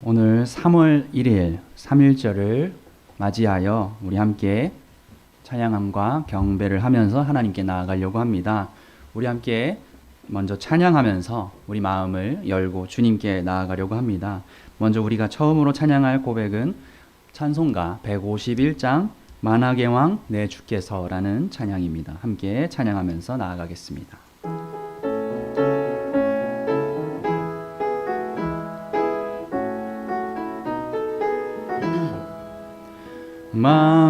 오늘 3월 1일 3일절을 맞이하여 우리 함께 찬양함과 경배를 하면서 하나님께 나아가려고 합니다. 우리 함께 먼저 찬양하면서 우리 마음을 열고 주님께 나아가려고 합니다. 먼저 우리가 처음으로 찬양할 고백은 찬송가 151장 만악의 왕 내 주께서라는 찬양입니다. 함께 찬양하면서 나아가겠습니다.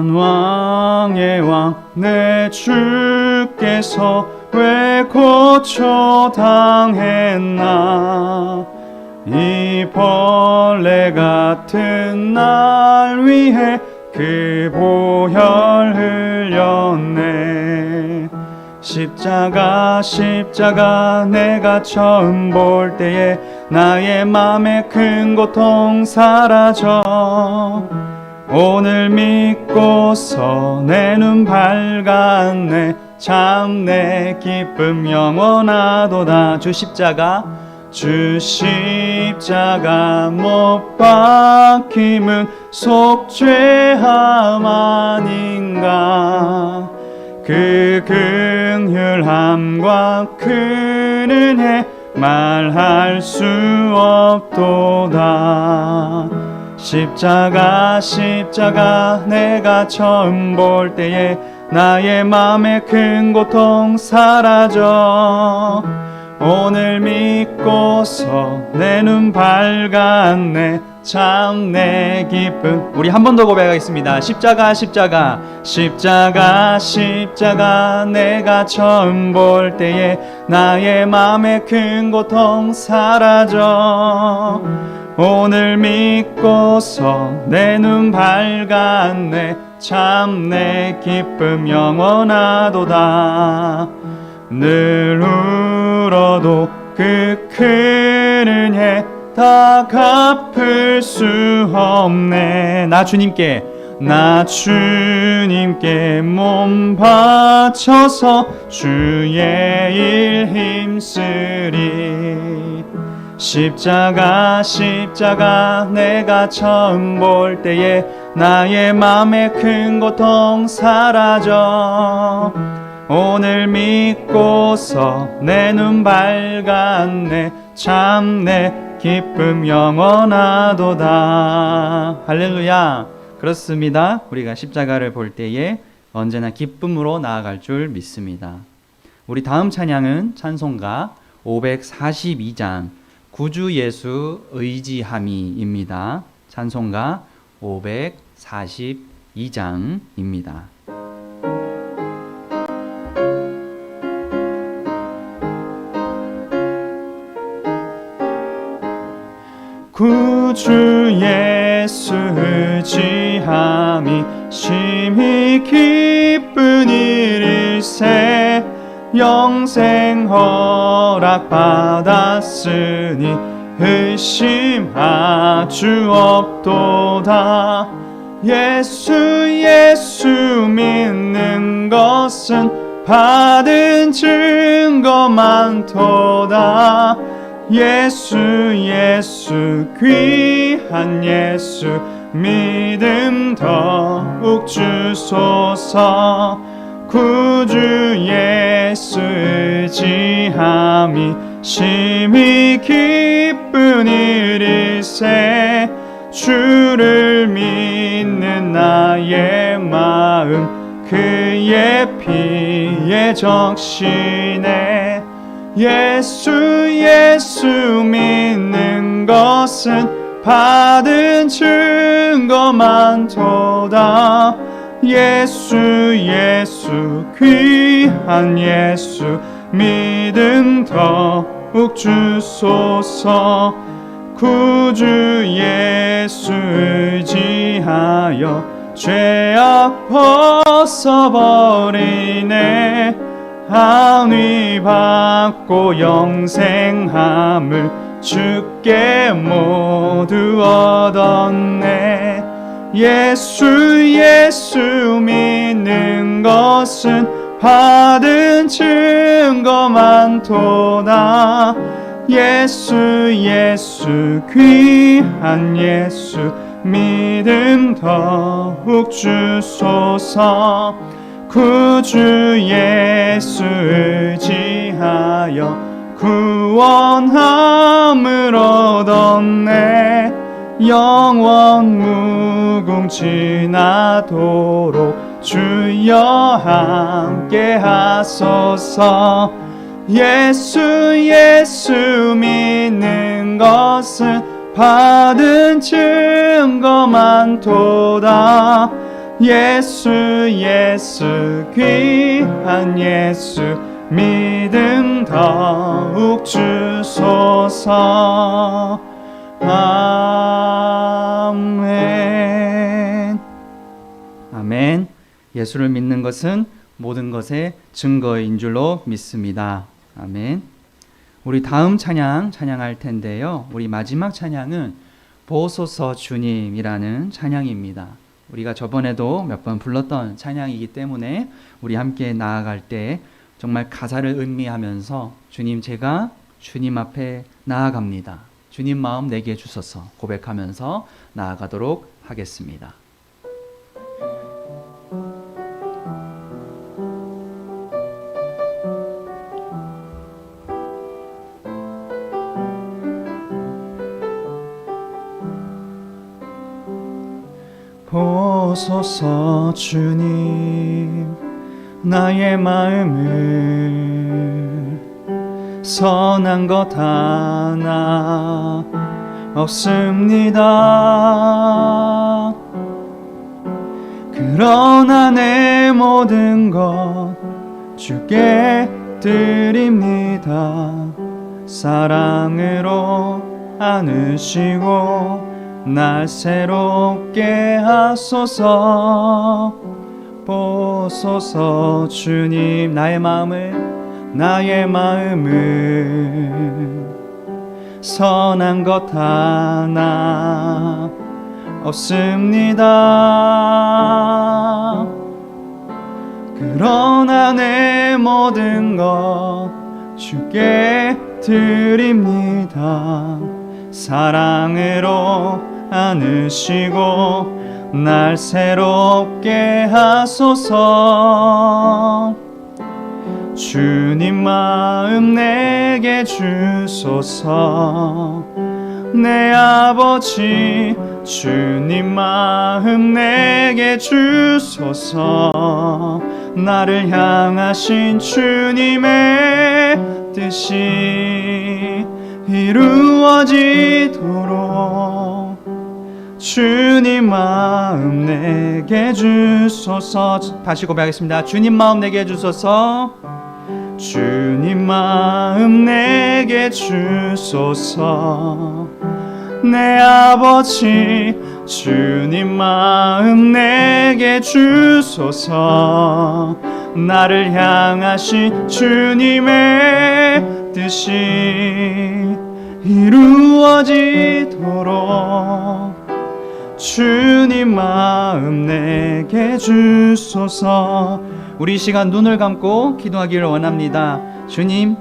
만왕의 왕 내 주께서 왜 고초 당했나 이 벌레 같은 날 위해 그 보혈 흘렸네. 십자가 내가 처음 볼 때에 나의 맘에 큰 고통 사라져 오늘 믿고서 내 눈 밝았네. 참 내 기쁨 영원하도다. 주 십자가 못 박힘은 속죄함 아닌가. 그 긍휼함과 큰 은혜 말할 수 없도다. 십자가 내가 처음 볼 때에 나의 맘에 큰 고통 사라져 오늘 믿고서 내 눈 밝았네. 참 내 기쁨. 우리 한 번 더 고백하겠습니다. 십자가 내가 처음 볼 때에 나의 맘에 큰 고통 사라져 오늘 믿고서 내 눈 밝았네. 참 내 기쁨 영원하도다. 늘 울어도 그 큰 은혜 다 갚을 수 없네. 나 주님께 몸 바쳐서 주의 일 힘쓰리. 십자가 내가 처음 볼 때에 나의 맘에 큰 고통 사라져 오늘 믿고서 내 눈 밝았네. 참 내 기쁨 영원하도다. 할렐루야. 그렇습니다. 우리가 십자가를 볼 때에 언제나 기쁨으로 나아갈 줄 믿습니다. 우리 다음 찬양은 찬송가 542장 구주 예수 의지함이입니다. 찬송가 542장입니다. 구주 예수 의지함이 심히 기쁜 일일세. 영생 허락 받았으니 의심할 주 없도다. 예수 믿는 것은 받은 증거 많도다. 예수 귀한 예수 믿음 더욱 주소서. 구주 예수 의지함이 심히 기쁜 일일세. 주를 믿는 나의 마음 그의 피에 적시네. 예수 믿는 것은 받은 증거 많도다. 예수 귀한 예수 믿음 더욱 주소서. 구주 예수 의지하여 죄악 벗어버리네. 안위 받고 영생함을 주께 모두 얻었네. 예수 믿는 것은 받은 증거 많도다. 예수 예수 귀한 예수 믿음 더욱 주소서. 구주 예수 의지하여 구원함을 얻었네. 영원 무궁지나도록 주여 함께 하소서. 예수 예수 믿는 것은 받은 증거 많도다. 예수 예수 귀한 예수 믿음 더욱 주소서. 아멘. 아멘. 예수를 믿는 것은 모든 것의 증거인 줄로 믿습니다. 아멘. 우리 다음 찬양할 텐데요. 우리 마지막 찬양은 보소서 주님이라는 찬양입니다. 우리가 저번에도 몇 번 불렀던 찬양이기 때문에 우리 함께 나아갈 때 정말 가사를 음미하면서 주님, 제가 주님 앞에 나아갑니다. 주님 마음 내게 주소서 고백하면서 나아가도록 하겠습니다. 보소서 주님, 나의 마음을 선한 것 하나 없습니다. 그러나 내 모든 것 주께 드립니다. 사랑으로 안으시고 날 새롭게 하소서. 보소서 주님, 나의 마음을 선한 것 하나 없습니다. 그러나 내 모든 것 주께 드립니다. 사랑으로 안으시고 날 새롭게 하소서. 주님 마음 내게 주소서. 내 아버지 주님 마음 내게 주소서. 나를 향하신 주님의 뜻이 이루어지도록 주님 마음 내게 주소서. 다시 고백하겠습니다. 주님 마음 내게 주소서. 주님 마음 내게 주소서. 내 아버지 주님 마음 내게 주소서. 나를 향하신 주님의 뜻이 이루어지도록 주님 마음 내게 주소서. 우리 이 시간 눈을 감고 기도하기를 원합니다. 주님,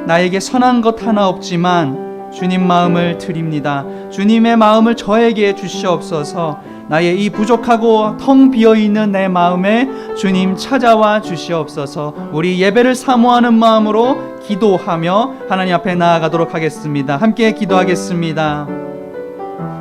나에게 선한 것 하나 없지만 주님 마음을 드립니다. 주님의 마음을 저에게 주시옵소서. 나의 이 부족하고 텅 비어있는 내 마음에 주님 찾아와 주시옵소서. 우리 예배를 사모하는 마음으로 기도하며 하나님 앞에 나아가도록 하겠습니다. 함께 기도하겠습니다.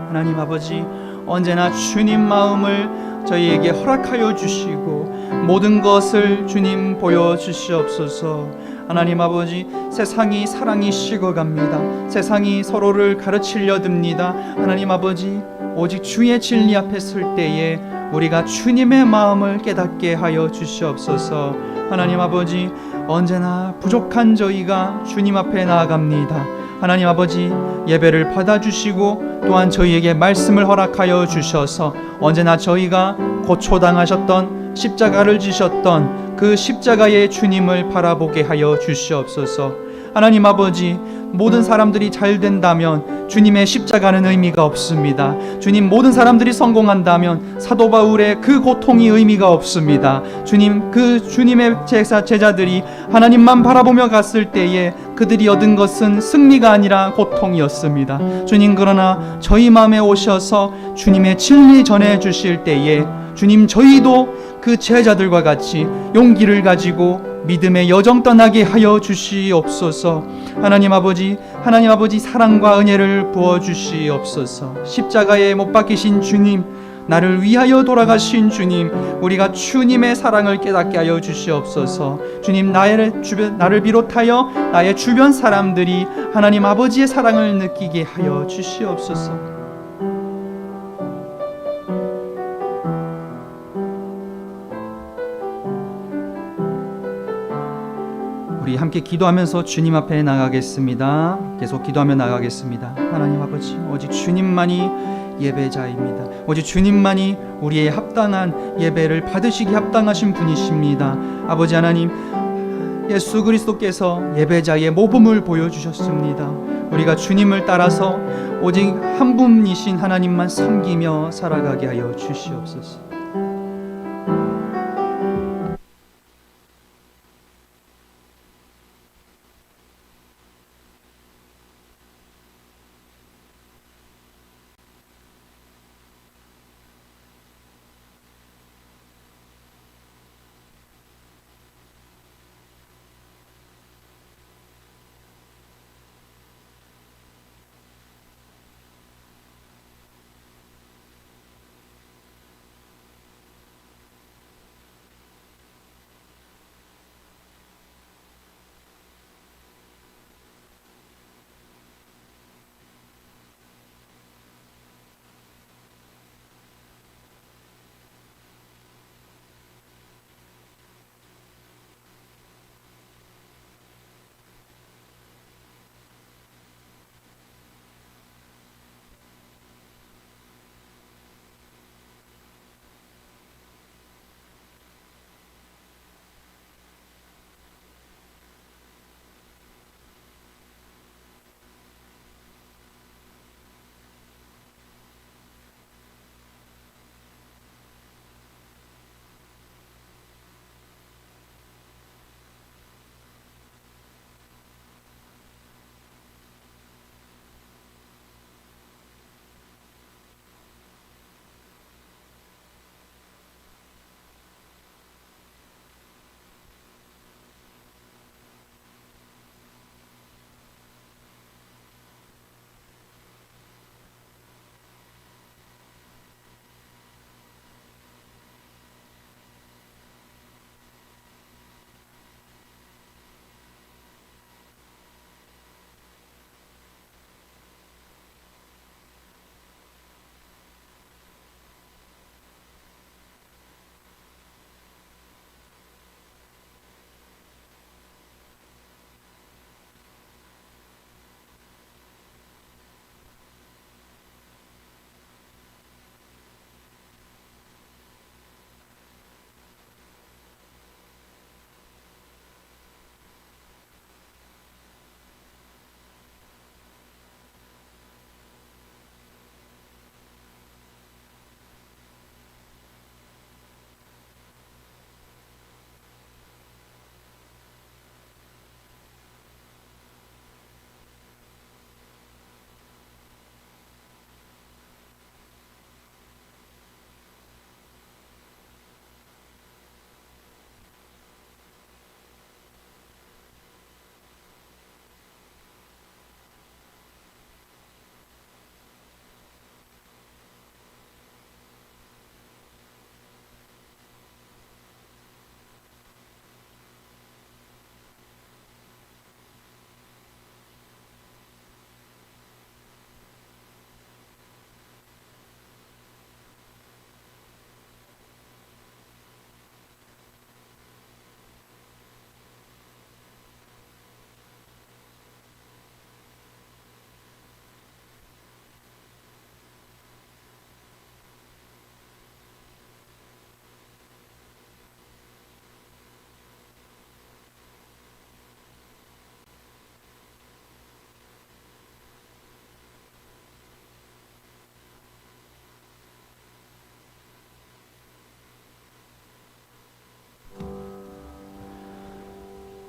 하나님 아버지, 언제나 주님 마음을 저희에게 허락하여 주시고 모든 것을 주님 보여주시옵소서. 하나님 아버지, 세상이 사랑이 식어갑니다. 세상이 서로를 가르치려 듭니다. 하나님 아버지, 오직 주의 진리 앞에 설 때에 우리가 주님의 마음을 깨닫게 하여 주시옵소서. 하나님 아버지, 언제나 부족한 저희가 주님 앞에 나아갑니다. 하나님 아버지, 예배를 받아주시고 또한 저희에게 말씀을 허락하여 주셔서 언제나 저희가 고초당하셨던 십자가를 지셨던 그 십자가의 주님을 바라보게 하여 주시옵소서. 하나님 아버지, 모든 사람들이 잘 된다면 주님의 십자가는 의미가 없습니다. 주님, 모든 사람들이 성공한다면 사도 바울의 그 고통이 의미가 없습니다. 주님, 그 주님의 제자들이 하나님만 바라보며 갔을 때에 그들이 얻은 것은 승리가 아니라 고통이었습니다. 주님, 그러나 저희 마음에 오셔서 주님의 진리 전해 주실 때에 주님, 저희도 그 제자들과 같이 용기를 가지고 믿음의 여정 떠나게 하여 주시옵소서. 하나님 아버지 사랑과 은혜를 부어 주시옵소서. 십자가에 못 박히신 주님, 나를 위하여 돌아가신 주님, 우리가 주님의 사랑을 깨닫게 하여 주시옵소서. 주님, 나를 비롯하여 나의 주변 사람들이 하나님 아버지의 사랑을 느끼게 하여 주시옵소서. 우리 함께 기도하면서 주님 앞에 나가겠습니다. 계속 기도하며 나가겠습니다. 하나님 아버지, 오직 주님만이 예배자입니다. 오직 주님만이 우리의 합당한 예배를 받으시기 합당하신 분이십니다. 아버지 하나님, 예수 그리스도께서 예배자의 모범을 보여주셨습니다. 우리가 주님을 따라서 오직 한 분이신 하나님만 섬기며 살아가게 하여 주시옵소서.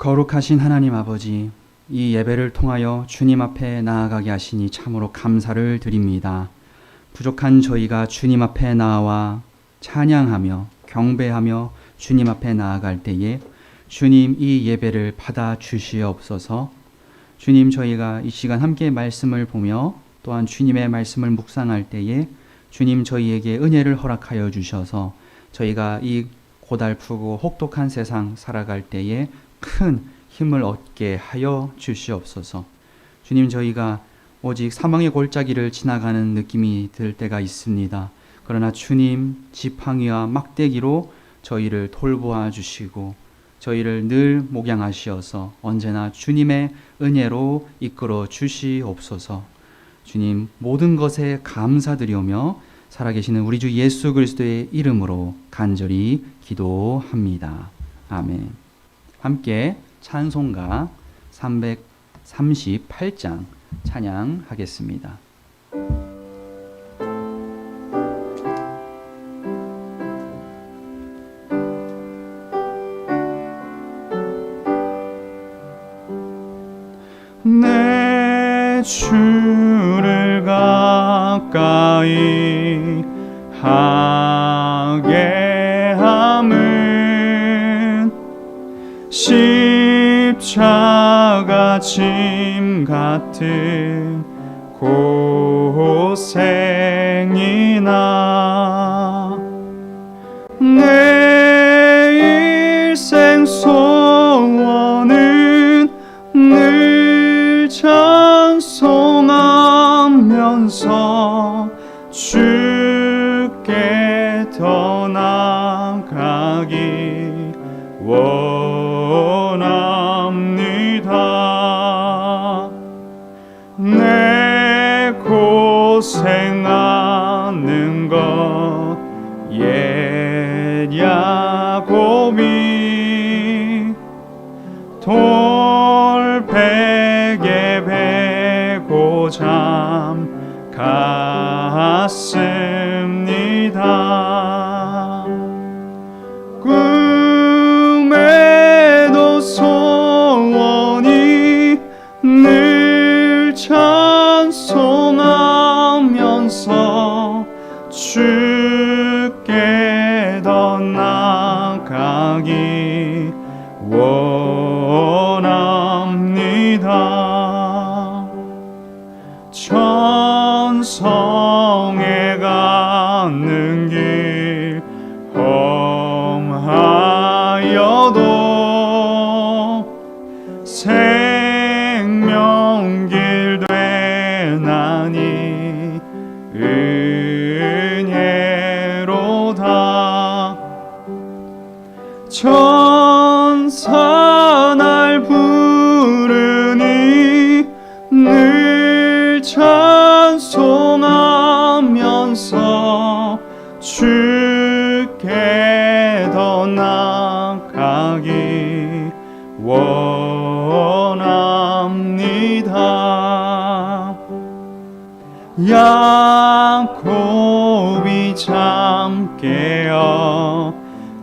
거룩하신 하나님 아버지, 이 예배를 통하여 주님 앞에 나아가게 하시니 참으로 감사를 드립니다. 부족한 저희가 주님 앞에 나와 찬양하며 경배하며 주님 앞에 나아갈 때에 주님 이 예배를 받아 주시옵소서. 주님, 저희가 이 시간 함께 말씀을 보며 또한 주님의 말씀을 묵상할 때에 주님 저희에게 은혜를 허락하여 주셔서 저희가 이 고달프고 혹독한 세상 살아갈 때에 큰 힘을 얻게 하여 주시옵소서. 주님, 저희가 오직 사망의 골짜기를 지나가는 느낌이 들 때가 있습니다. 그러나 주님 지팡이와 막대기로 저희를 돌보아 주시고 저희를 늘 목양하시어서 언제나 주님의 은혜로 이끌어 주시옵소서. 주님, 모든 것에 감사드리오며 살아계시는 우리 주 예수 그리스도의 이름으로 간절히 기도합니다. 아멘. 함께 찬송가 338장 찬양하겠습니다. 내 주를 가까이 하게 함은 십자가 짐 같은 고생이나 내 일생 소원은 늘 찬송하면서 주께 더 나아가기 원합니다. 내 고생하는 것 옛 야곱이 돌베개 베고 잠 갔습니다. 꿈에도 소원이 늘 찬송하면서 주께 더 나아가기 원합니다. 천성에 가는 길 험하여도 생명길 되나니 은혜로다. 천사 날 부르니 늘 찬송하면서 주께 더 나아가기 원합니다. 야곱이 잠 깨어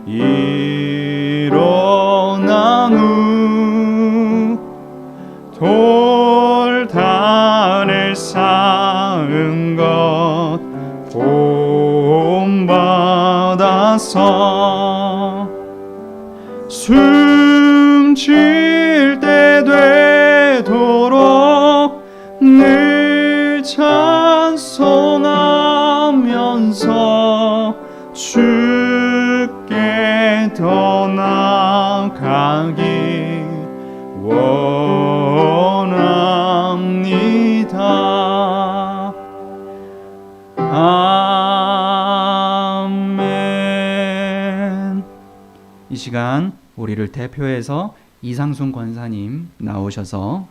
일어난 후 돌단을 쌓은 것 본받아서 숨쉴 때 되도록 늘 찬송하면서 주께 더 나아가기 원합니다. 아멘. 이 시간 우리를 대표해서 이상순 권사님 나오셔서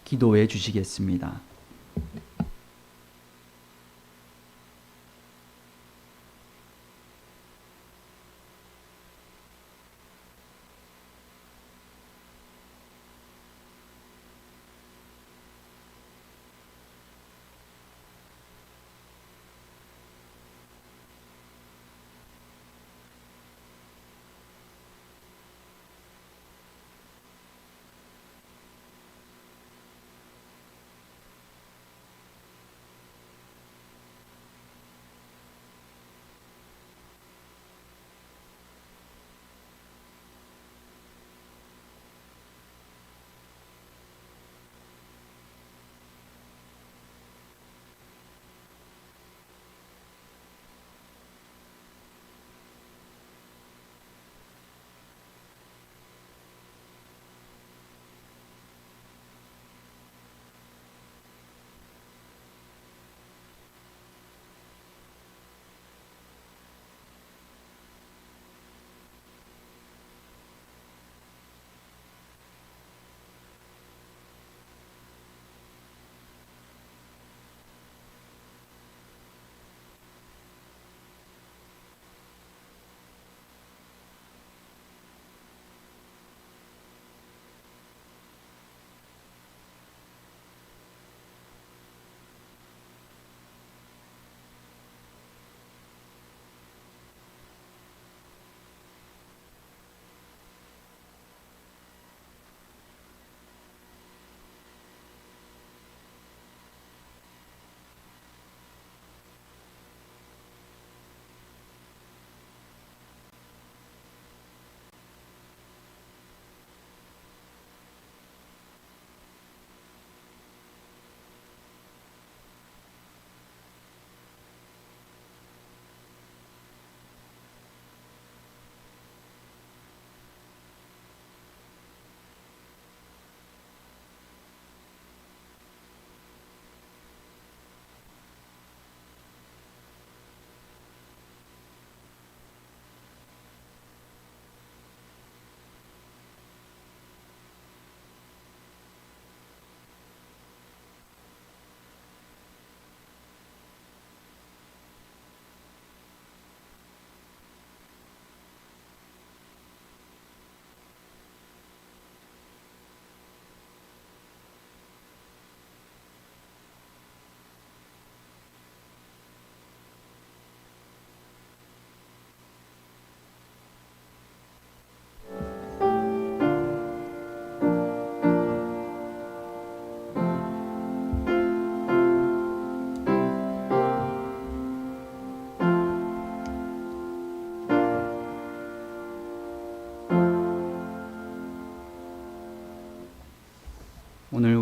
기도해 주시겠습니다.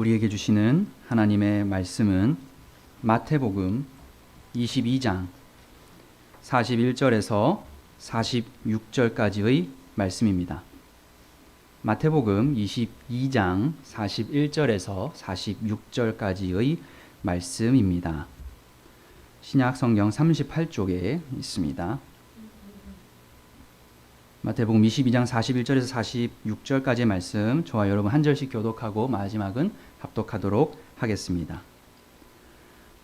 우리에게 주시는 하나님의 말씀은 마태복음 22장 41절에서 46절까지의 말씀입니다. 마태복음 22장 41절에서 46절까지의 말씀입니다. 신약 성경 38쪽에 있습니다. 마태복음 22장 41절에서 46절까지의 말씀, 저와 여러분 한 절씩 교독하고 마지막은 합독하도록 하겠습니다.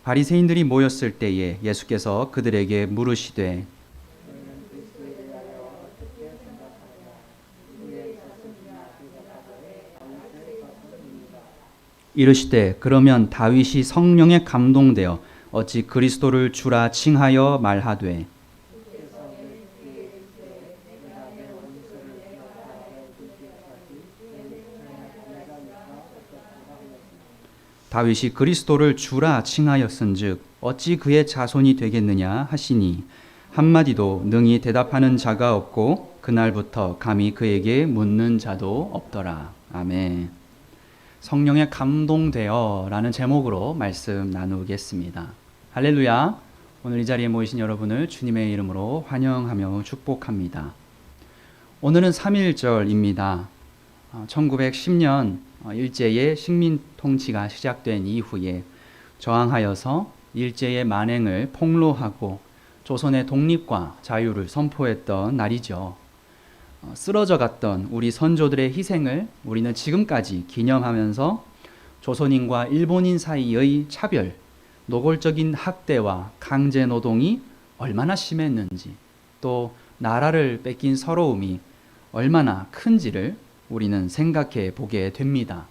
바리새인들이 모였을 때에 예수께서 그들에게 물으시되 이르시되 그러면 다윗이 성령에 감동되어 어찌 그리스도를 주라 칭하여 말하되 다윗이 그리스도를 주라 칭하였은즉 어찌 그의 자손이 되겠느냐 하시니 한마디도 능히 대답하는 자가 없고 그날부터 감히 그에게 묻는 자도 없더라. 아멘. 성령에 감동되어 라는 제목으로 말씀 나누겠습니다. 할렐루야. 오늘 이 자리에 모이신 여러분을 주님의 이름으로 환영하며 축복합니다. 오늘은 3.1절입니다. 1910년 일제의 식민 통치가 시작된 이후에 저항하여서 일제의 만행을 폭로하고 조선의 독립과 자유를 선포했던 날이죠. 쓰러져 갔던 우리 선조들의 희생을 우리는 지금까지 기념하면서 조선인과 일본인 사이의 차별, 노골적인 학대와 강제 노동이 얼마나 심했는지, 또 나라를 뺏긴 서러움이 얼마나 큰지를 우리는 생각해 보게 됩니다.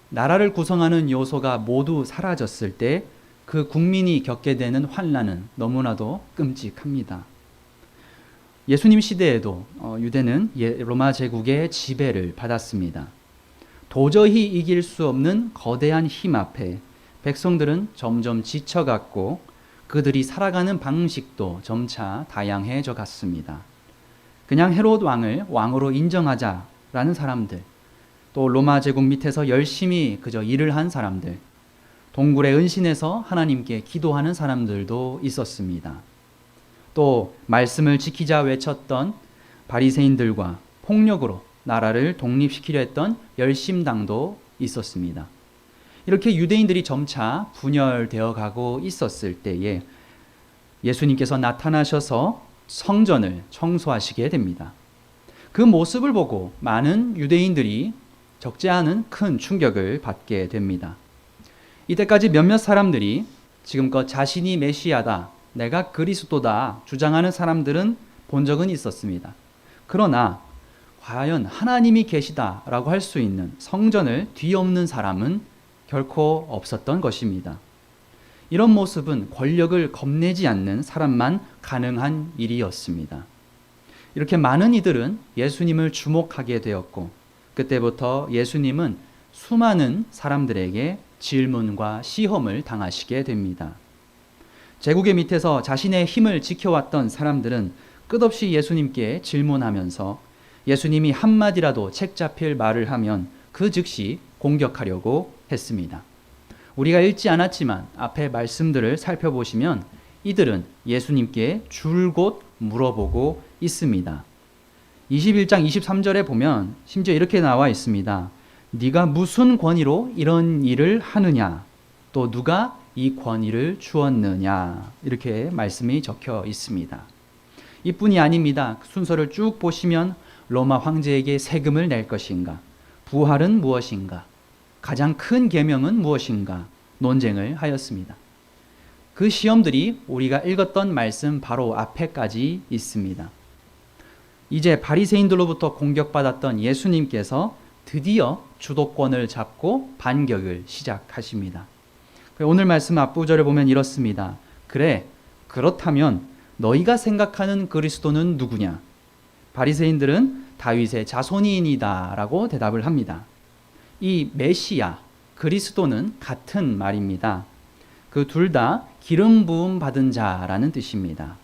나라를 구성하는 요소가 모두 사라졌을 때 그 국민이 겪게 되는 환난은 너무나도 끔찍합니다. 예수님 시대에도 유대는 로마 제국의 지배를 받았습니다. 도저히 이길 수 없는 거대한 힘 앞에 백성들은 점점 지쳐갔고 그들이 살아가는 방식도 점차 다양해져 갔습니다. 그냥 헤롯 왕을 왕으로 인정하자라는 사람들, 또 로마 제국 밑에서 열심히 그저 일을 한 사람들, 동굴에 은신해서 하나님께 기도하는 사람들도 있었습니다. 또 말씀을 지키자 외쳤던 바리새인들과 폭력으로 나라를 독립시키려 했던 열심당도 있었습니다. 이렇게 유대인들이 점차 분열되어 가고 있었을 때에 예수님께서 나타나셔서 성전을 청소하시게 됩니다. 그 모습을 보고 많은 유대인들이 적지 않은 큰 충격을 받게 됩니다. 이때까지 몇몇 사람들이 지금껏 자신이 메시아다, 내가 그리스도다 주장하는 사람들은 본 적은 있었습니다. 그러나 과연 하나님이 계시다라고 할 수 있는 성전을 뒤엎는 사람은 결코 없었던 것입니다. 이런 모습은 권력을 겁내지 않는 사람만 가능한 일이었습니다. 이렇게 많은 이들은 예수님을 주목하게 되었고 그때부터 예수님은 수많은 사람들에게 질문과 시험을 당하시게 됩니다. 제국의 밑에서 자신의 힘을 지켜왔던 사람들은 끝없이 예수님께 질문하면서 예수님이 한마디라도 책잡힐 말을 하면 그 즉시 공격하려고 했습니다. 우리가 읽지 않았지만 앞에 말씀들을 살펴보시면 이들은 예수님께 줄곧 물어보고 있습니다. 21장 23절에 보면 심지어 이렇게 나와 있습니다. 네가 무슨 권위로 이런 일을 하느냐? 또 누가 이 권위를 주었느냐? 이렇게 말씀이 적혀 있습니다. 이뿐이 아닙니다. 순서를 쭉 보시면 로마 황제에게 세금을 낼 것인가? 부활은 무엇인가? 가장 큰 계명은 무엇인가? 논쟁을 하였습니다. 그 시험들이 우리가 읽었던 말씀 바로 앞에까지 있습니다. 이제 바리새인들로부터 공격받았던 예수님께서 드디어 주도권을 잡고 반격을 시작하십니다. 오늘 말씀 앞부절을 보면 이렇습니다. 그래, 그렇다면 너희가 생각하는 그리스도는 누구냐? 바리새인들은 다윗의 자손이니이다 라고 대답을 합니다. 이 메시아, 그리스도는 같은 말입니다. 그 둘 다 기름 부음 받은 자라는 뜻입니다.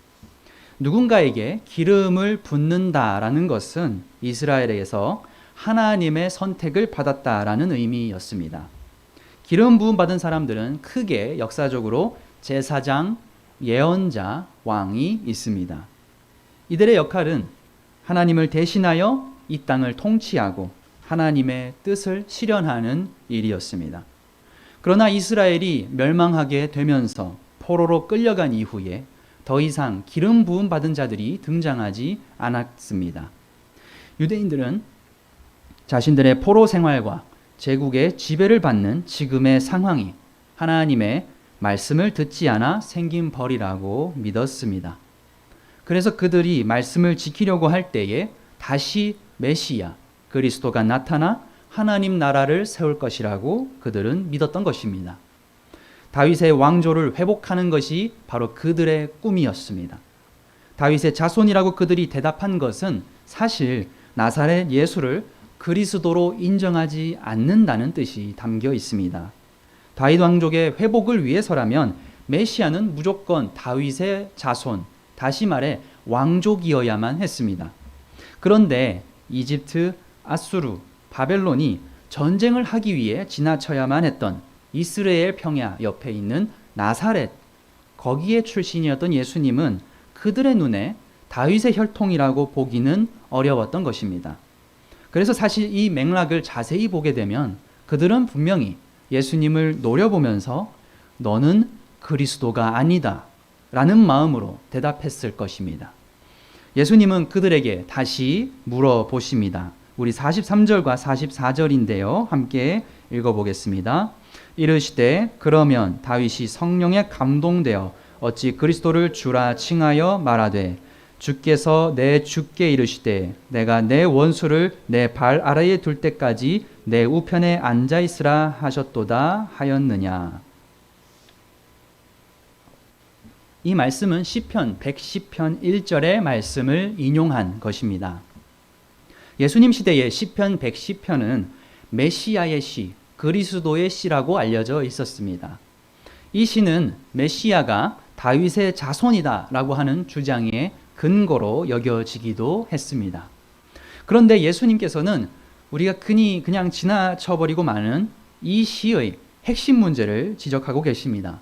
누군가에게 기름을 붓는다라는 것은 이스라엘에서 하나님의 선택을 받았다라는 의미였습니다. 기름 부음 받은 사람들은 크게 역사적으로 제사장, 예언자, 왕이 있습니다. 이들의 역할은 하나님을 대신하여 이 땅을 통치하고 하나님의 뜻을 실현하는 일이었습니다. 그러나 이스라엘이 멸망하게 되면서 포로로 끌려간 이후에 더 이상 기름 부음 받은 자들이 등장하지 않았습니다. 유대인들은 자신들의 포로 생활과 제국의 지배를 받는 지금의 상황이 하나님의 말씀을 듣지 않아 생긴 벌이라고 믿었습니다. 그래서 그들이 말씀을 지키려고 할 때에 다시 메시아, 그리스도가 나타나 하나님 나라를 세울 것이라고 그들은 믿었던 것입니다. 다윗의 왕조를 회복하는 것이 바로 그들의 꿈이었습니다. 다윗의 자손이라고 그들이 대답한 것은 사실 나사렛 예수를 그리스도로 인정하지 않는다는 뜻이 담겨 있습니다. 다윗 왕족의 회복을 위해서라면 메시아는 무조건 다윗의 자손, 다시 말해 왕족이어야만 했습니다. 그런데 이집트, 아수르, 바벨론이 전쟁을 하기 위해 지나쳐야만 했던 이스라엘 평야 옆에 있는 나사렛, 거기에 출신이었던 예수님은 그들의 눈에 다윗의 혈통이라고 보기는 어려웠던 것입니다. 그래서 사실 이 맥락을 자세히 보게 되면 그들은 분명히 예수님을 노려보면서 너는 그리스도가 아니다 라는 마음으로 대답했을 것입니다. 예수님은 그들에게 다시 물어보십니다. 우리 43절과 44절인데요. 함께 읽어보겠습니다. 이르시되 그러면 다윗이 성령에 감동되어 어찌 그리스도를 주라 칭하여 말하되 주께서 내 주께 이르시되 내가 내 원수를 내 발 아래에 둘 때까지 내 우편에 앉아 있으라 하셨도다 하였느냐. 이 말씀은 시편 110편 1절의 말씀을 인용한 것입니다. 예수님 시대의 시편 110편은 메시아의 시, 그리스도의 시라고 알려져 있었습니다. 이 시는 메시아가 다윗의 자손이다라고 하는 주장의 근거로 여겨지기도 했습니다. 그런데 예수님께서는 우리가 그냥 지나쳐버리고 마는 이 시의 핵심 문제를 지적하고 계십니다.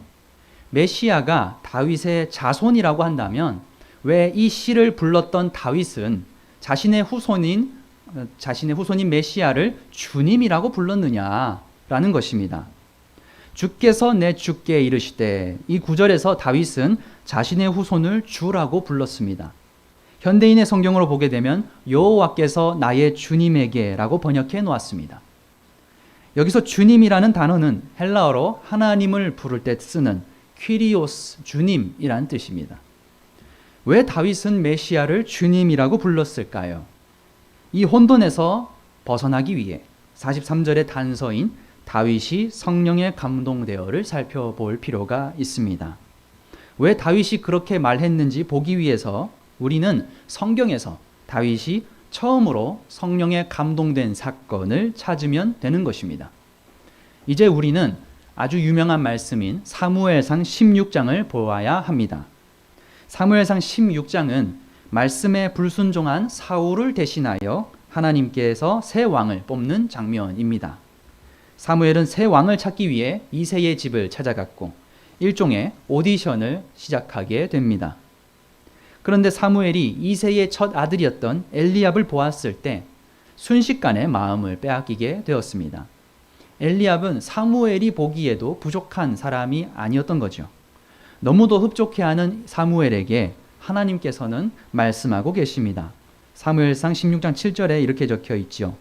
메시아가 다윗의 자손이라고 한다면 왜 이 시를 불렀던 다윗은 자신의 후손인 메시아를 주님이라고 불렀느냐라는 것입니다. 주께서 내 주께 이르시되, 이 구절에서 다윗은 자신의 후손을 주라고 불렀습니다. 현대인의 성경으로 보게 되면 여호와께서 나의 주님에게라고 번역해 놓았습니다. 여기서 주님이라는 단어는 헬라어로 하나님을 부를 때 쓰는 퀴리오스, 주님이라는 뜻입니다. 왜 다윗은 메시아를 주님이라고 불렀을까요? 이 혼돈에서 벗어나기 위해 43절의 단서인 다윗이 성령에 감동되어를 살펴볼 필요가 있습니다. 왜 다윗이 그렇게 말했는지 보기 위해서 우리는 성경에서 다윗이 처음으로 성령에 감동된 사건을 찾으면 되는 것입니다. 이제 우리는 아주 유명한 말씀인 사무엘상 16장을 보아야 합니다. 사무엘상 16장은 말씀에 불순종한 사울을 대신하여 하나님께서 새 왕을 뽑는 장면입니다. 사무엘은 새 왕을 찾기 위해 이새의 집을 찾아갔고 일종의 오디션을 시작하게 됩니다. 그런데 사무엘이 이새의 첫 아들이었던 엘리압을 보았을 때 순식간에 마음을 빼앗기게 되었습니다. 엘리압은 사무엘이 보기에도 부족한 사람이 아니었던 거죠. 너무도 흡족해하는 사무엘에게 하나님께서는 말씀하고 계십니다. 사무엘상 16장 7절에 이렇게 적혀 있죠.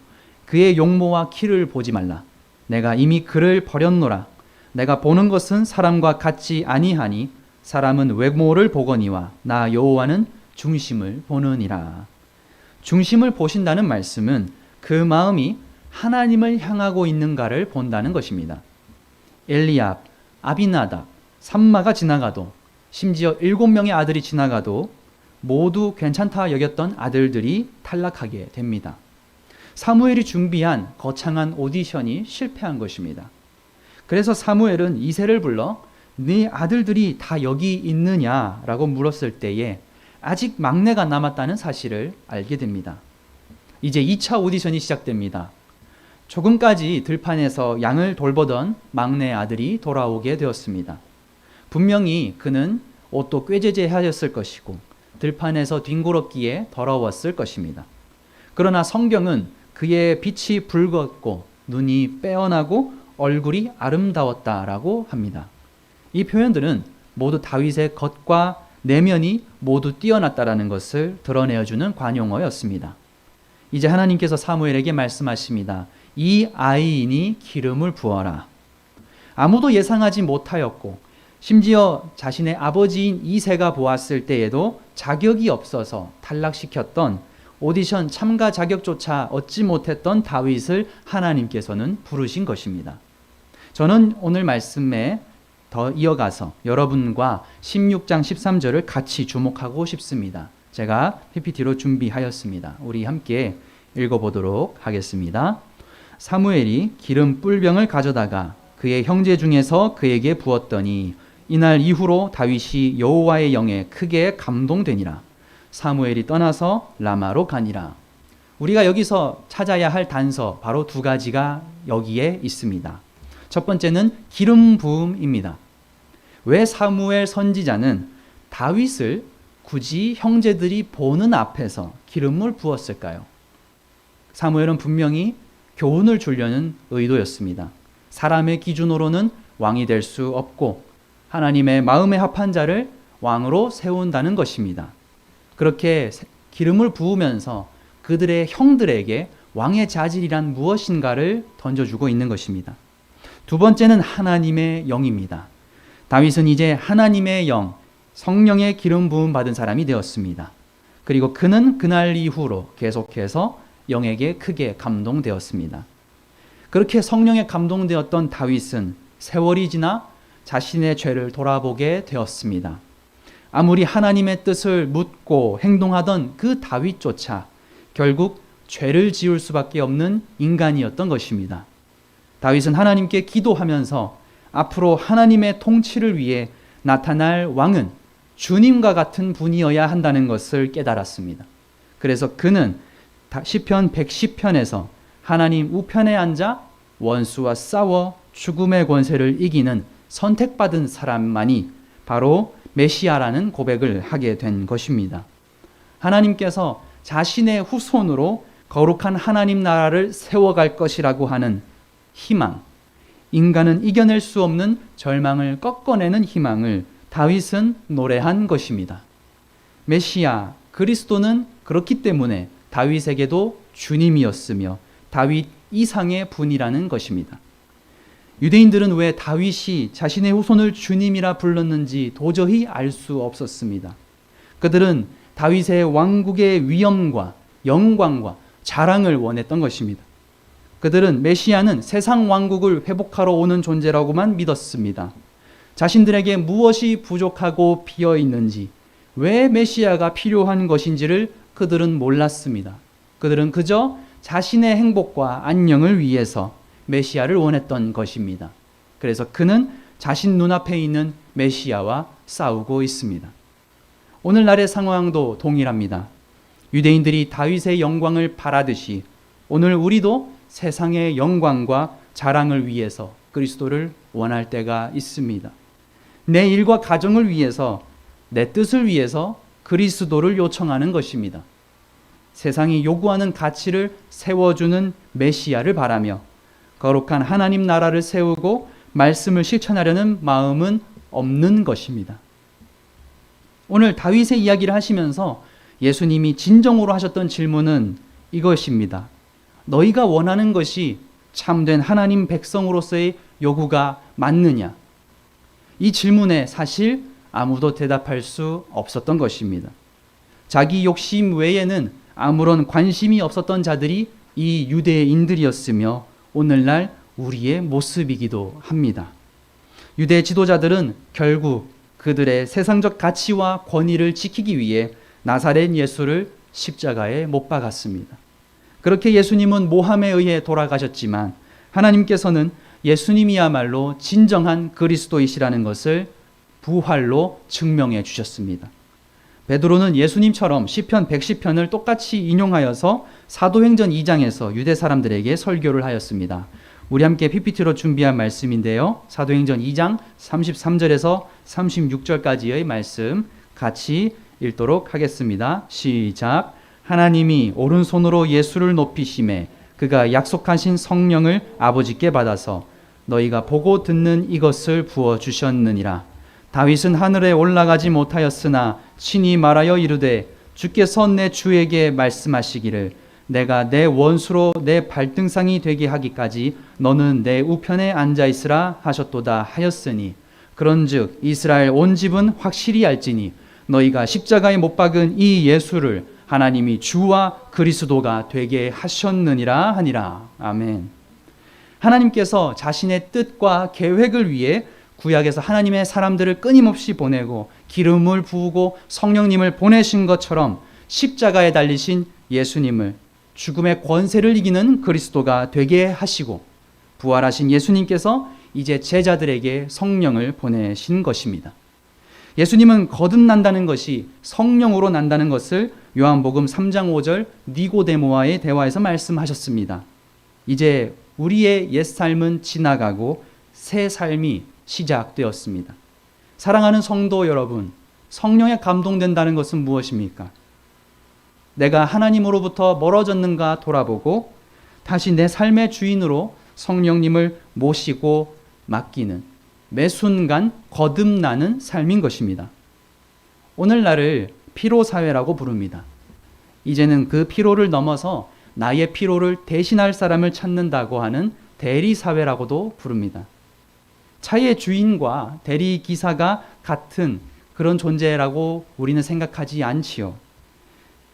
그의 용모와 키를 보지 말라. 내가 이미 그를 버렸노라. 내가 보는 것은 사람과 같지 아니하니 사람은 외모를 보거니와 나 여호와는 중심을 보느니라. 중심을 보신다는 말씀은 그 마음이 하나님을 향하고 있는가를 본다는 것입니다. 엘리압, 아비나답, 삼마가 지나가도 심지어 7명의 아들이 지나가도 모두 괜찮다 여겼던 아들들이 탈락하게 됩니다. 사무엘이 준비한 거창한 오디션이 실패한 것입니다. 그래서 사무엘은 이새를 불러 네 아들들이 다 여기 있느냐라고 물었을 때에 아직 막내가 남았다는 사실을 알게 됩니다. 이제 2차 오디션이 시작됩니다. 조금까지 들판에서 양을 돌보던 막내 아들이 돌아오게 되었습니다. 분명히 그는 옷도 꾀죄죄하였을 것이고 들판에서 뒹굴었기에 더러웠을 것입니다. 그러나 성경은 그의 빛이 붉었고 눈이 빼어나고 얼굴이 아름다웠다라고 합니다. 이 표현들은 모두 다윗의 겉과 내면이 모두 뛰어났다라는 것을 드러내어주는 관용어였습니다. 이제 하나님께서 사무엘에게 말씀하십니다. 이 아이이니 기름을 부어라. 아무도 예상하지 못하였고 심지어 자신의 아버지인 이새가 보았을 때에도 자격이 없어서 탈락시켰던 오디션 참가 자격조차 얻지 못했던 다윗을 하나님께서는 부르신 것입니다. 저는 오늘 말씀에 더 이어가서 여러분과 16장 13절을 같이 주목하고 싶습니다. 제가 PPT로 준비하였습니다. 우리 함께 읽어보도록 하겠습니다. 사무엘이 기름 뿔병을 가져다가 그의 형제 중에서 그에게 부었더니 이날 이후로 다윗이 여호와의 영에 크게 감동되니라. 사무엘이 떠나서 라마로 가니라. 우리가 여기서 찾아야 할 단서 바로 두 가지가 여기에 있습니다. 첫 번째는 기름 부음입니다. 왜 사무엘 선지자는 다윗을 굳이 형제들이 보는 앞에서 기름을 부었을까요? 사무엘은 분명히 교훈을 주려는 의도였습니다. 사람의 기준으로는 왕이 될 수 없고 하나님의 마음에 합한 자를 왕으로 세운다는 것입니다. 그렇게 기름을 부으면서 그들의 형들에게 왕의 자질이란 무엇인가를 던져주고 있는 것입니다. 두 번째는 하나님의 영입니다. 다윗은 이제 하나님의 영, 성령의 기름 부음 받은 사람이 되었습니다. 그리고 그는 그날 이후로 계속해서 영에게 크게 감동되었습니다. 그렇게 성령에 감동되었던 다윗은 세월이 지나 자신의 죄를 돌아보게 되었습니다. 아무리 하나님의 뜻을 묻고 행동하던 그 다윗조차 결국 죄를 지을 수밖에 없는 인간이었던 것입니다. 다윗은 하나님께 기도하면서 앞으로 하나님의 통치를 위해 나타날 왕은 주님과 같은 분이어야 한다는 것을 깨달았습니다. 그래서 그는 시편 110편에서 하나님 우편에 앉아 원수와 싸워 죽음의 권세를 이기는 선택받은 사람만이 바로 메시아라는 고백을 하게 된 것입니다. 하나님께서 자신의 후손으로 거룩한 하나님 나라를 세워갈 것이라고 하는 희망, 인간은 이겨낼 수 없는 절망을 꺾어내는 희망을 다윗은 노래한 것입니다. 메시아, 그리스도는 그렇기 때문에 다윗에게도 주님이었으며 다윗 이상의 분이라는 것입니다. 유대인들은 왜 다윗이 자신의 후손을 주님이라 불렀는지 도저히 알 수 없었습니다. 그들은 다윗의 왕국의 위엄과 영광과 자랑을 원했던 것입니다. 그들은 메시아는 세상 왕국을 회복하러 오는 존재라고만 믿었습니다. 자신들에게 무엇이 부족하고 비어 있는지, 왜 메시아가 필요한 것인지를 그들은 몰랐습니다. 그들은 그저 자신의 행복과 안녕을 위해서 메시아를 원했던 것입니다. 그래서 그는 자신 눈앞에 있는 메시아와 싸우고 있습니다. 오늘날의 상황도 동일합니다. 유대인들이 다윗의 영광을 바라듯이 오늘 우리도 세상의 영광과 자랑을 위해서 그리스도를 원할 때가 있습니다. 내 일과 가정을 위해서, 내 뜻을 위해서 그리스도를 요청하는 것입니다. 세상이 요구하는 가치를 세워주는 메시아를 바라며 거룩한 하나님 나라를 세우고 말씀을 실천하려는 마음은 없는 것입니다. 오늘 다윗의 이야기를 하시면서 예수님이 진정으로 하셨던 질문은 이것입니다. 너희가 원하는 것이 참된 하나님 백성으로서의 요구가 맞느냐? 이 질문에 사실 아무도 대답할 수 없었던 것입니다. 자기 욕심 외에는 아무런 관심이 없었던 자들이 이 유대인들이었으며 오늘날 우리의 모습이기도 합니다. 유대 지도자들은 결국 그들의 세상적 가치와 권위를 지키기 위해 나사렛 예수를 십자가에 못 박았습니다. 그렇게 예수님은 모함에 의해 돌아가셨지만 하나님께서는 예수님이야말로 진정한 그리스도이시라는 것을 부활로 증명해 주셨습니다. 베드로는 예수님처럼 시편 110편을 똑같이 인용하여서 사도행전 2장에서 유대 사람들에게 설교를 하였습니다. 우리 함께 PPT로 준비한 말씀인데요. 사도행전 2장 33절에서 36절까지의 말씀 같이 읽도록 하겠습니다. 시작. 하나님이 오른손으로 예수를 높이심에 그가 약속하신 성령을 아버지께 받아서 너희가 보고 듣는 이것을 부어주셨느니라. 다윗은 하늘에 올라가지 못하였으나 친히 말하여 이르되 주께서 내 주에게 말씀하시기를 내가 내 원수로 내 발등상이 되게 하기까지 너는 내 우편에 앉아있으라 하셨도다 하였으니 그런즉 이스라엘 온 집은 확실히 알지니 너희가 십자가에 못 박은 이 예수를 하나님이 주와 그리스도가 되게 하셨느니라 하니라. 아멘. 하나님께서 자신의 뜻과 계획을 위해 구약에서 하나님의 사람들을 끊임없이 보내고 기름을 부으고 성령님을 보내신 것처럼 십자가에 달리신 예수님을 죽음의 권세를 이기는 그리스도가 되게 하시고 부활하신 예수님께서 이제 제자들에게 성령을 보내신 것입니다. 예수님은 거듭난다는 것이 성령으로 난다는 것을 요한복음 3장 5절 니고데모와의 대화에서 말씀하셨습니다. 이제 우리의 옛삶은 지나가고 새 삶이 시작되었습니다. 사랑하는 성도 여러분, 성령에 감동된다는 것은 무엇입니까? 내가 하나님으로부터 멀어졌는가 돌아보고 다시 내 삶의 주인으로 성령님을 모시고 맡기는 매 순간 거듭나는 삶인 것입니다. 오늘날을 피로사회라고 부릅니다. 이제는 그 피로를 넘어서 나의 피로를 대신할 사람을 찾는다고 하는 대리사회라고도 부릅니다. 차의 주인과 대리기사가 같은 그런 존재라고 우리는 생각하지 않지요.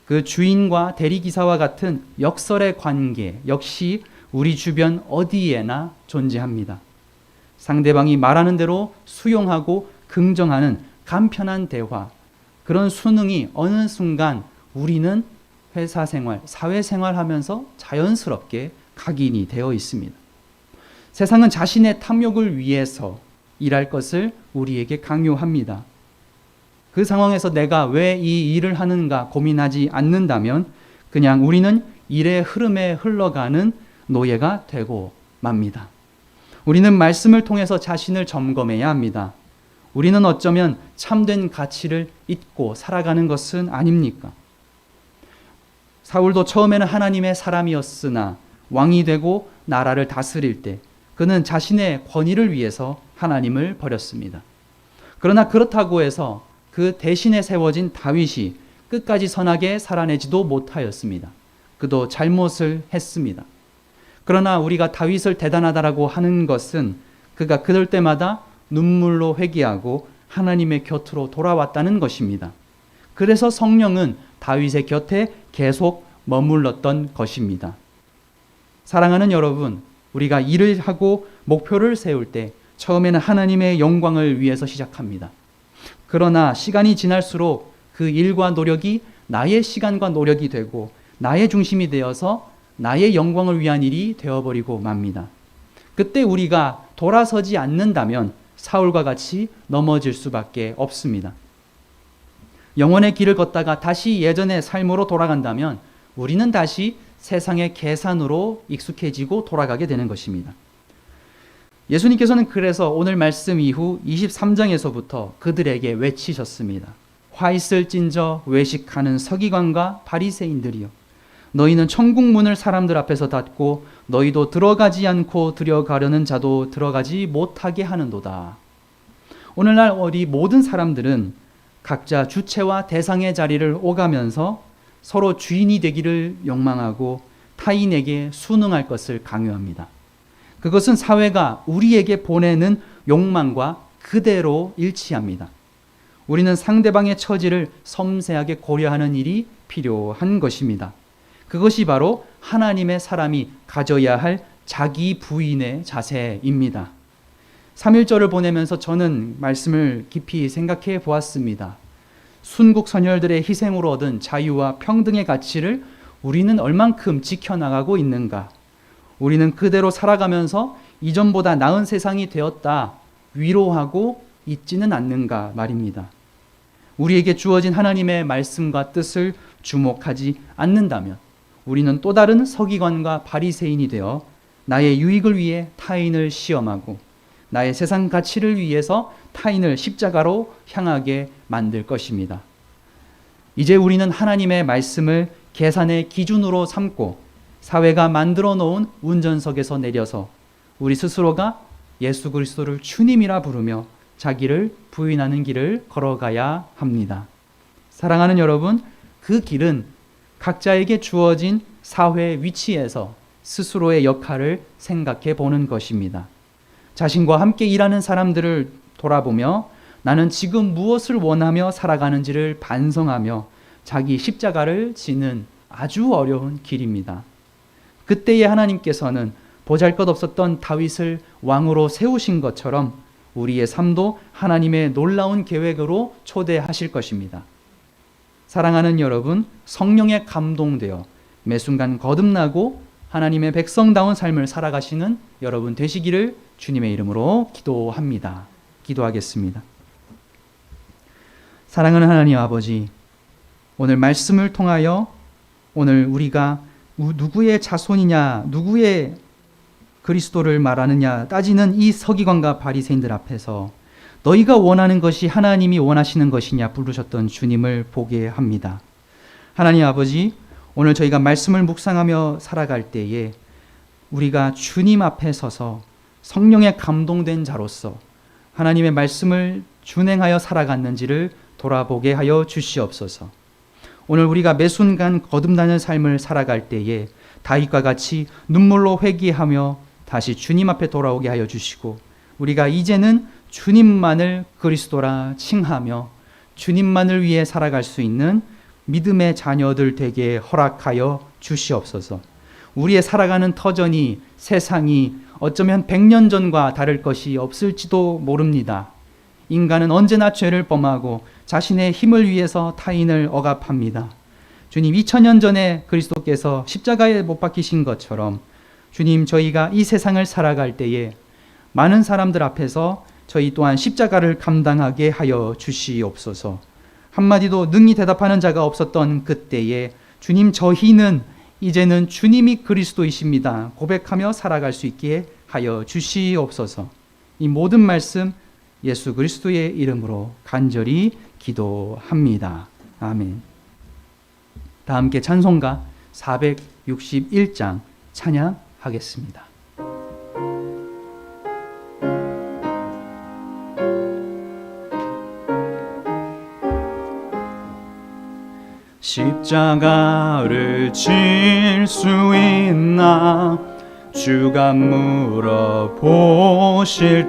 그 주인과 대리기사와 같은 역설의 관계 역시 우리 주변 어디에나 존재합니다. 상대방이 말하는 대로 수용하고 긍정하는 간편한 대화, 그런 수능이 어느 순간 우리는 회사 생활, 사회 생활하면서 자연스럽게 각인이 되어 있습니다. 세상은 자신의 탐욕을 위해서 일할 것을 우리에게 강요합니다. 그 상황에서 내가 왜 이 일을 하는가 고민하지 않는다면 그냥 우리는 일의 흐름에 흘러가는 노예가 되고 맙니다. 우리는 말씀을 통해서 자신을 점검해야 합니다. 우리는 어쩌면 참된 가치를 잊고 살아가는 것은 아닙니까? 사울도 처음에는 하나님의 사람이었으나 왕이 되고 나라를 다스릴 때 그는 자신의 권위를 위해서 하나님을 버렸습니다. 그러나 그렇다고 해서 그 대신에 세워진 다윗이 끝까지 선하게 살아내지도 못하였습니다. 그도 잘못을 했습니다. 그러나 우리가 다윗을 대단하다라고 하는 것은 그가 그럴 때마다 눈물로 회개하고 하나님의 곁으로 돌아왔다는 것입니다. 그래서 성령은 다윗의 곁에 계속 머물렀던 것입니다. 사랑하는 여러분, 우리가 일을 하고 목표를 세울 때 처음에는 하나님의 영광을 위해서 시작합니다. 그러나 시간이 지날수록 그 일과 노력이 나의 시간과 노력이 되고 나의 중심이 되어서 나의 영광을 위한 일이 되어버리고 맙니다. 그때 우리가 돌아서지 않는다면 사울과 같이 넘어질 수밖에 없습니다. 영원의 길을 걷다가 다시 예전의 삶으로 돌아간다면 우리는 다시 세상의 계산으로 익숙해지고 돌아가게 되는 것입니다. 예수님께서는 그래서 오늘 말씀 이후 23장에서부터 그들에게 외치셨습니다. 화 있을진저 외식하는 서기관과 바리새인들이여, 너희는 천국 문을 사람들 앞에서 닫고 너희도 들어가지 않고 들어가려는 자도 들어가지 못하게 하는도다. 오늘날 우리 모든 사람들은 각자 주체와 대상의 자리를 오가면서 서로 주인이 되기를 욕망하고 타인에게 순응할 것을 강요합니다. 그것은 사회가 우리에게 보내는 욕망과 그대로 일치합니다. 우리는 상대방의 처지를 섬세하게 고려하는 일이 필요한 것입니다. 그것이 바로 하나님의 사람이 가져야 할 자기 부인의 자세입니다. 3.1절을 보내면서 저는 말씀을 깊이 생각해 보았습니다. 순국 선열들의 희생으로 얻은 자유와 평등의 가치를 우리는 얼만큼 지켜나가고 있는가? 우리는 그대로 살아가면서 이전보다 나은 세상이 되었다 위로하고 있지는 않는가 말입니다. 우리에게 주어진 하나님의 말씀과 뜻을 주목하지 않는다면 우리는 또 다른 서기관과 바리새인이 되어 나의 유익을 위해 타인을 시험하고 나의 세상 가치를 위해서 타인을 십자가로 향하게 만들 것입니다. 이제 우리는 하나님의 말씀을 계산의 기준으로 삼고 사회가 만들어 놓은 운전석에서 내려서 우리 스스로가 예수 그리스도를 주님이라 부르며 자기를 부인하는 길을 걸어가야 합니다. 사랑하는 여러분, 그 길은 각자에게 주어진 사회 위치에서 스스로의 역할을 생각해 보는 것입니다. 자신과 함께 일하는 사람들을 돌아보며 나는 지금 무엇을 원하며 살아가는지를 반성하며 자기 십자가를 지는 아주 어려운 길입니다. 그때에 하나님께서는 보잘것없었던 다윗을 왕으로 세우신 것처럼 우리의 삶도 하나님의 놀라운 계획으로 초대하실 것입니다. 사랑하는 여러분, 성령에 감동되어 매 순간 거듭나고 하나님의 백성다운 삶을 살아가시는 여러분 되시기를 주님의 이름으로 기도합니다. 기도하겠습니다. 사랑하는 하나님 아버지, 오늘 말씀을 통하여 오늘 우리가 누구의 자손이냐, 누구의 그리스도를 말하느냐 따지는 이 서기관과 바리새인들 앞에서 너희가 원하는 것이 하나님이 원하시는 것이냐 부르셨던 주님을 보게 합니다. 하나님 아버지, 오늘 저희가 말씀을 묵상하며 살아갈 때에 우리가 주님 앞에 서서 성령에 감동된 자로서 하나님의 말씀을 준행하여 살아갔는지를 돌아보게 하여 주시옵소서. 오늘 우리가 매 순간 거듭나는 삶을 살아갈 때에 다윗과 같이 눈물로 회개하며 다시 주님 앞에 돌아오게 하여 주시고 우리가 이제는 주님만을 그리스도라 칭하며 주님만을 위해 살아갈 수 있는 믿음의 자녀들 되게 허락하여 주시옵소서. 우리의 살아가는 터전이 세상이 어쩌면 100년 전과 다를 것이 없을지도 모릅니다. 인간은 언제나 죄를 범하고 자신의 힘을 위해서 타인을 억압합니다. 주님, 2000년 전에 그리스도께서 십자가에 못 박히신 것처럼 주님, 저희가 이 세상을 살아갈 때에 많은 사람들 앞에서 저희 또한 십자가를 감당하게 하여 주시옵소서. 한마디도 능히 대답하는 자가 없었던 그때에 주님, 저희는 이제는 주님이 그리스도이십니다 고백하며 살아갈 수 있게 하여 주시옵소서. 이 모든 말씀 예수 그리스도의 이름으로 간절히 기도합니다. 아멘. 다 함께 찬송가 461장 찬양하겠습니다. 십자가를 질 수 있나 주가 물어보실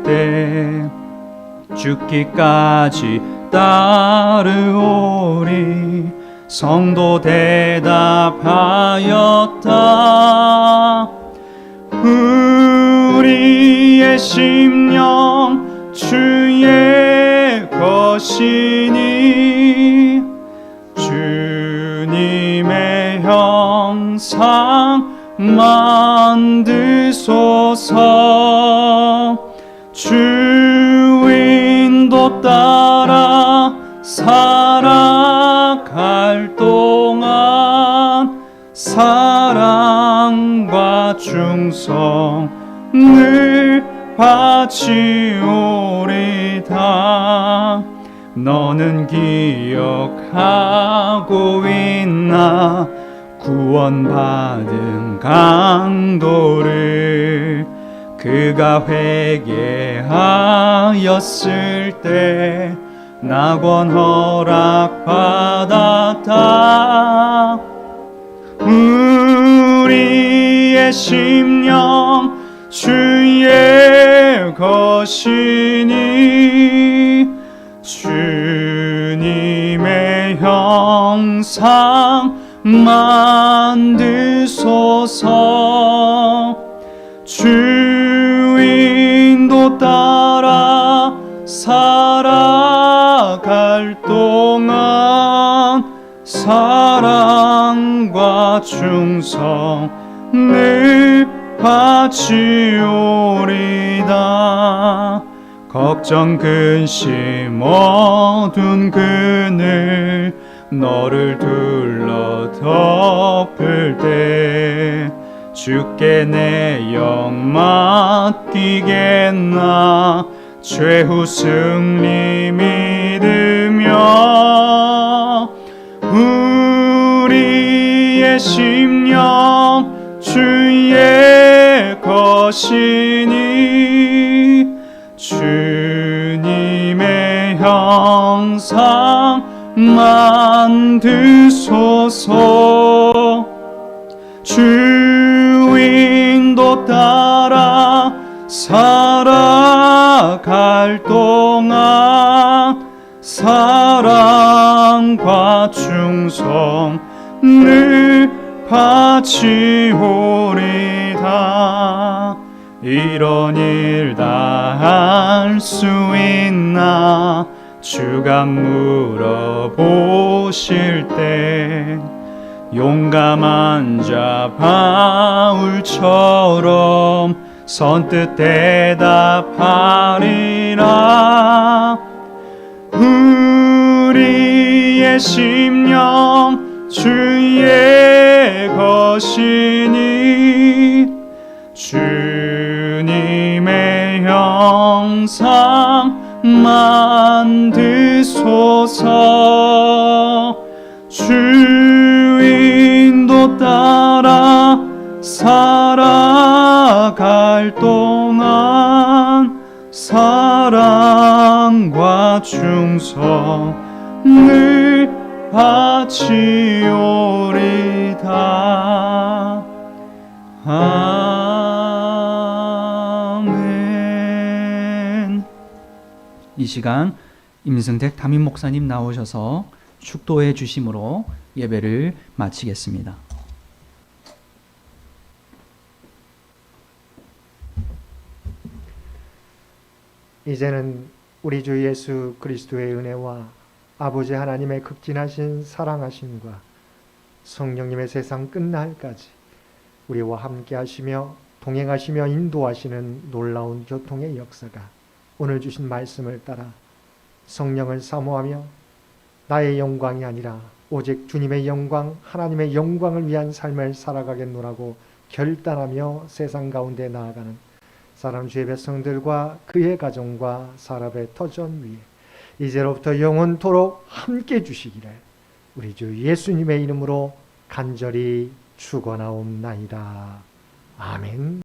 때 죽기까지 따르오리 성도 대답하였다. 우리의 심령 주의 것이니 주님의 형상 만드소서. 주인도 따라 살아갈 동안 사랑과 충성을 바치오리다. 너는 기억하고 있나 구원받은 강도를 그가 회개하였을 때 낙원 허락받았다. 우리의 심령 주의 것이니 주님의 형상 만드소서. 주인도 따라 살아갈 동안 사랑과 충성을 바치오리다. 걱정 근심 어두운 그늘 너를 둘러 덮을 때 주께 내 영 맡기겠나 최후 승리 믿으며 우리의 심령 주의 것이니 주님의 형상 만드소서 주인도 따라 살아갈 동안 사랑과 충성 늘 바치오리다 이런 일 다 할 수 있나 주가 물어보실 때 용감한 자 바울처럼 선뜻 대답하리라 우리의 심령 주의 것이니 주님의 형상 만드소서 주인도 따라 살아갈 동안 사랑과 충성 늘 바치오리다 아멘. 이 시간 임승택 담임 목사님 나오셔서 축도해 주심으로 예배를 마치겠습니다. 이제는 우리 주 예수 그리스도의 은혜와 아버지 하나님의 극진하신 사랑하심과 성령님의 세상 끝날까지 우리와 함께 하시며 동행하시며 인도하시는 놀라운 교통의 역사가 오늘 주신 말씀을 따라 성령을 사모하며 나의 영광이 아니라 오직 주님의 영광, 하나님의 영광을 위한 삶을 살아가겠노라고 결단하며 세상 가운데 나아가는 사람 주의 백성들과 그의 가정과 사람의 터전 위에 이제로부터 영원토록 함께 주시기를 우리 주 예수님의 이름으로 간절히 축원하옵나이다. 아멘.